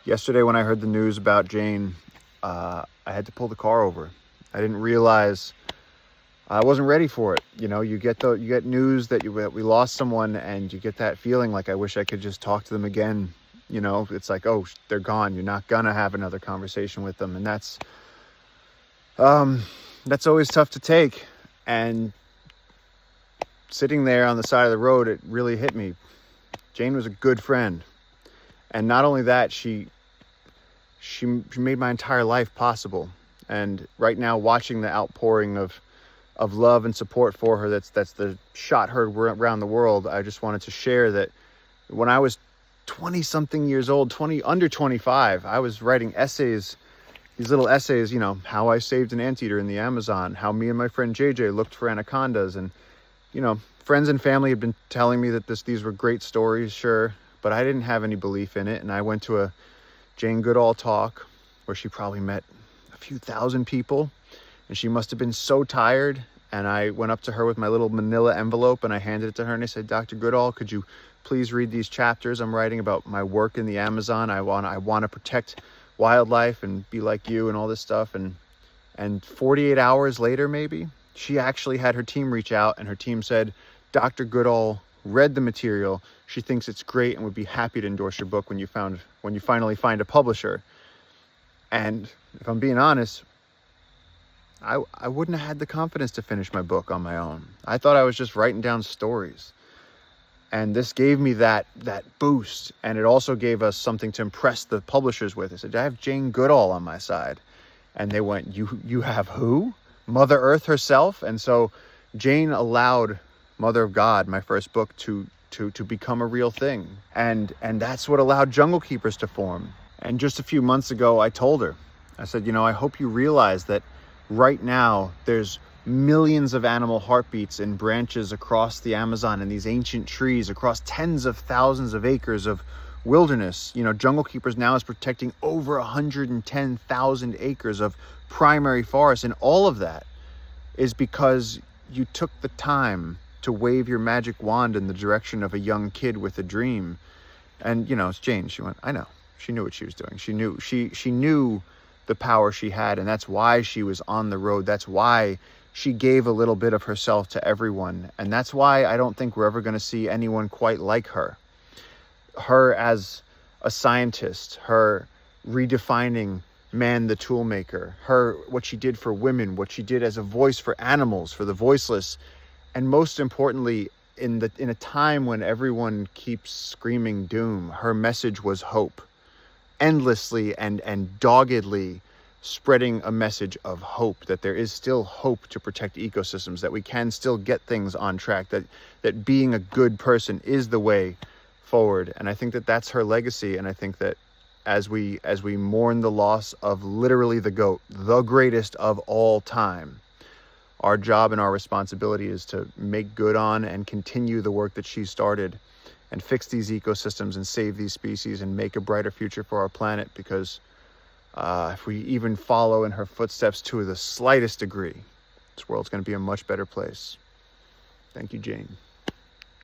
Yesterday when I heard the news about Jane, I had to pull the car over. I didn't realize I wasn't ready for it. You know, you get news that we lost someone, and you get that feeling like I wish I could just talk to them again. You know, it's like, oh, they're gone. You're not gonna have another conversation with them, and that's always tough to take. And sitting there on the side of the road, it really hit me. Jane was a good friend, and not only that, she made my entire life possible. And right now, watching the outpouring of love and support for her that's the shot heard around the world, I just wanted to share that when I was 20 something years old, under 25, I was writing essays, these little essays, you know, how I saved an anteater in the Amazon, how me and my friend JJ looked for anacondas. And, you know, friends and family had been telling me that these were great stories, sure, but I didn't have any belief in it. And I went to a Jane Goodall talk where she probably met a few thousand people, and she must have been so tired. And I went up to her with my little manila envelope and I handed it to her and I said, Dr. Goodall, could you please read these chapters I'm writing about my work in the Amazon? I want to protect wildlife and be like you and all this stuff. And 48 hours later, maybe, she actually had her team reach out, and her team said, Dr. Goodall read the material. She thinks it's great and would be happy to endorse your book when you finally find a publisher. And if I'm being honest, I wouldn't have had the confidence to finish my book on my own. I thought I was just writing down stories. And this gave me that boost. And it also gave us something to impress the publishers with. I said, I have Jane Goodall on my side. And they went, you have who? Mother Earth herself? And so Jane allowed Mother of God, my first book, to become a real thing. And that's what allowed Jungle Keepers to form. And just a few months ago, I told her, I said, you know, I hope you realize that right now there's millions of animal heartbeats in branches across the Amazon and these ancient trees across tens of thousands of acres of wilderness. You know, Jungle Keepers now is protecting over 110,000 acres of primary forest. And all of that is because you took the time to wave your magic wand in the direction of a young kid with a dream. And, you know, it's Jane. She went, I know. She knew what she was doing. She knew the power she had, and that's why she was on the road. That's why she gave a little bit of herself to everyone. And that's why I don't think we're ever going to see anyone quite like her. Her as a scientist, her redefining man the toolmaker, her what she did for women, what she did as a voice for animals, for the voiceless, and most importantly, in a time when everyone keeps screaming doom, her message was hope. Endlessly and doggedly spreading a message of hope, that there is still hope to protect ecosystems, that we can still get things on track, that being a good person is the way forward. And I think that that's her legacy. And I think that as we mourn the loss of literally the GOAT, the greatest of all time, our job and our responsibility is to make good on and continue the work that she started and fix these ecosystems and save these species and make a brighter future for our planet. Because if we even follow in her footsteps to the slightest degree, this world's going to be a much better place. Thank you, Jane.